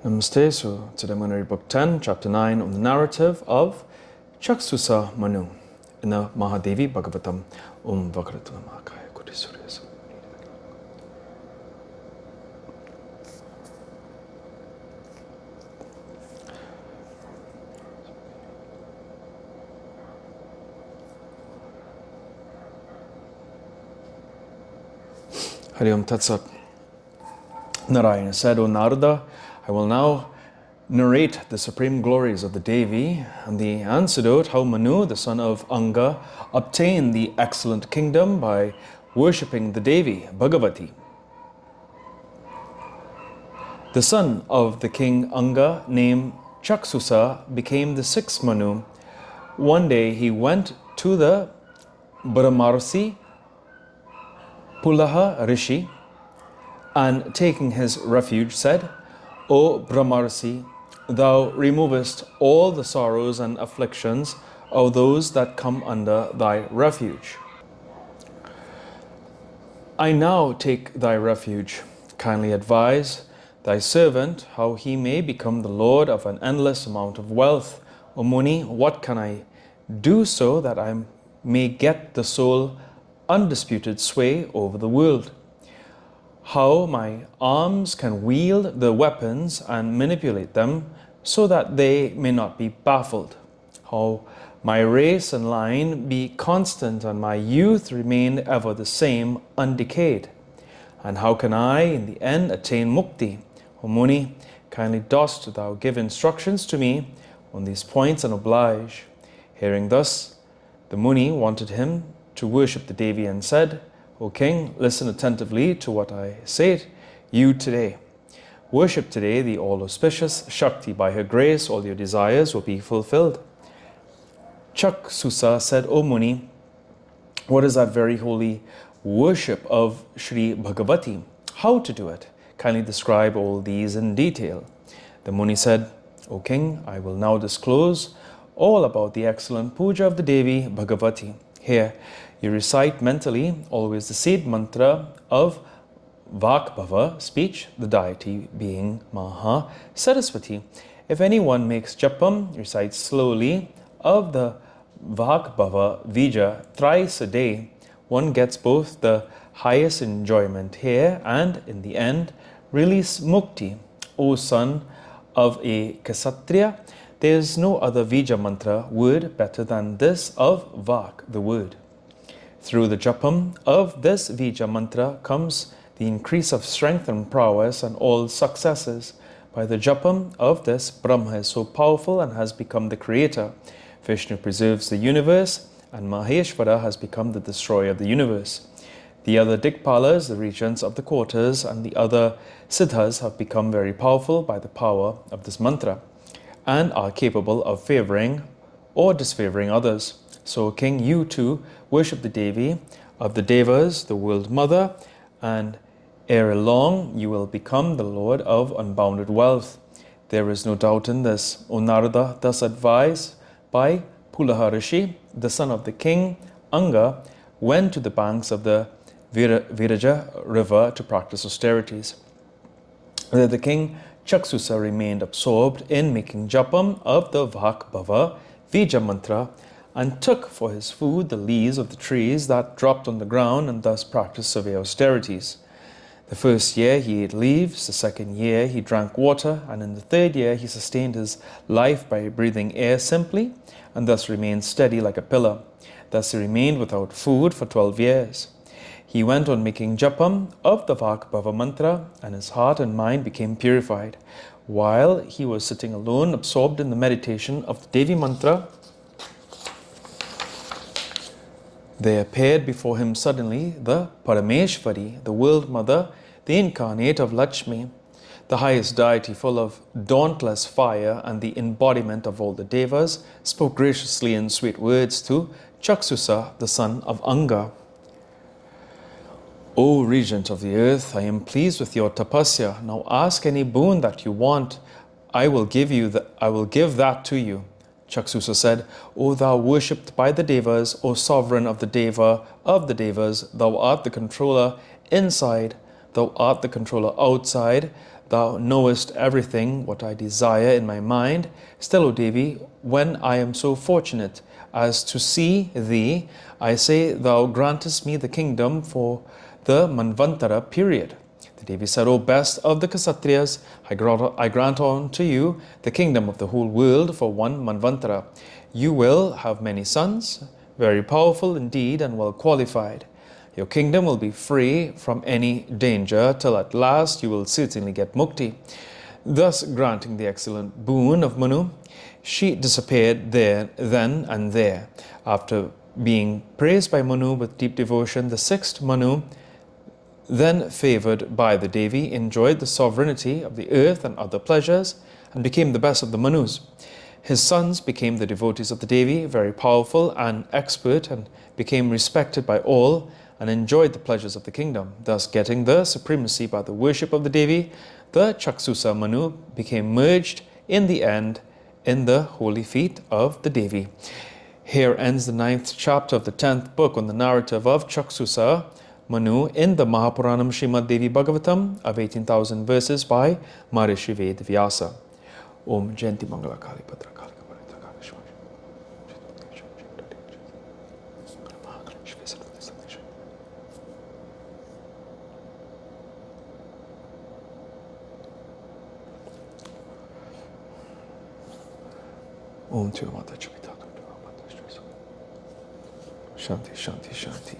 Namaste. So today I'm going to read Book 10, Chapter 9 on the narrative of Chaksusa Manu in the Maha Devi Bhagavatam. Vakaratana Mahakaya Kudisuryasa. Hari Om Tat Sat. Narayana said, O Narada, I will now narrate the supreme glories of the Devi and the anecdote how Manu, the son of Anga, obtained the excellent kingdom by worshipping the Devi, Bhagavati. The son of the king Anga, named Chaksusa, became the sixth Manu. One day he went to the Brahmarsi Pulaha Rishi, and taking his refuge said, O Brahmarsi, thou removest all the sorrows and afflictions of those that come under thy refuge. I now take thy refuge. Kindly advise thy servant how he may become the lord of an endless amount of wealth. O Muni, what can I do so that I may get the sole undisputed sway over the world? How my arms can wield the weapons and manipulate them so that they may not be baffled. How my race and line be constant and my youth remain ever the same, undecayed. And how can I in the end attain mukti? O Muni, kindly dost thou give instructions to me on these points and oblige. Hearing thus, the Muni wanted him to worship the Devi and said, O king, listen attentively to what I say. You today worship today the all-auspicious Shakti. By her grace, all your desires will be fulfilled. Chaksusa said, O Muni, what is that very holy worship of Sri Bhagavati? How to do it? Kindly describe all these in detail. The Muni said, O king, I will now disclose all about the excellent puja of the Devi Bhagavati. Here, you recite mentally always the seed mantra of Vakbhava, speech, the deity being Maha, Saraswati. If anyone makes japam, recites slowly of the Vakbhava Vija thrice a day, one gets both the highest enjoyment here and, in the end, release mukti. O son of a Kshatriya, there is no other Vija mantra word better than this of Vak, the word. Through the japam of this Vija mantra comes the increase of strength and prowess and all successes. By the japam of this, Brahma is so powerful and has become the creator. Vishnu preserves the universe and Maheshvara has become the destroyer of the universe. The other Dikpalas, the regents of the quarters, and the other Siddhas have become very powerful by the power of this mantra and are capable of favoring or disfavoring others. So, King, you too worship the Devi of the Devas, the world mother, and ere long you will become the lord of unbounded wealth. There is no doubt in this. O Narada, thus advised by Pulaha Rishi, the son of the king Anga, went to the banks of the Viraja river to practice austerities. There the king Chaksusa remained absorbed in making japam of the Vakbhava Vija mantra and took for his food the leaves of the trees that dropped on the ground and thus practiced severe austerities. The first year he ate leaves, the second year he drank water, and in the third year he sustained his life by breathing air simply and thus remained steady like a pillar. Thus he remained without food for 12 years. He went on making japam of the Vakbhava mantra and his heart and mind became purified. While he was sitting alone, absorbed in the meditation of the Devi mantra, there appeared before him suddenly the Parameshvari, the world mother, the incarnate of Lakshmi, the highest deity full of dauntless fire and the embodiment of all the Devas, spoke graciously in sweet words to Chaksusa, the son of Anga. O regent of the earth, I am pleased with your tapasya. Now ask any boon that you want. I will give that to you. Chaksusa said, O thou worshipped by the Devas, O sovereign of the Devas, thou art the controller inside, thou art the controller outside, Thou knowest everything what I desire in my mind. Still, O Devi, when I am so fortunate as to see thee, I say thou grantest me the kingdom for the Manvantara period. The Devi said, O best of the Kshatriyas, I grant unto you the kingdom of the whole world for one Manvantara. You will have many sons, very powerful indeed and well qualified. Your kingdom will be free from any danger till at last you will certainly get mukti. Thus granting the excellent boon of Manu, she disappeared then and there. After being praised by Manu with deep devotion, the sixth Manu, then favoured by the Devi, enjoyed the sovereignty of the earth and other pleasures, and became the best of the Manus. His sons became the devotees of the Devi, very powerful and expert, and became respected by all, and enjoyed the pleasures of the kingdom. Thus getting the supremacy by the worship of the Devi, the Chaksusa Manu became merged in the end in the holy feet of the Devi. Here ends the 9th chapter of the 10th book on the narrative of Chaksusa Manu in the Mahapuranam Srimad Devi Bhagavatam of 18,000 verses by Maharishi Ved Vyasa. Om Jayanti Mangala Kali Bhadra Kali Kaparita Kali Shwari. Om Tirumata Chapita Shanti Shanti Shanti.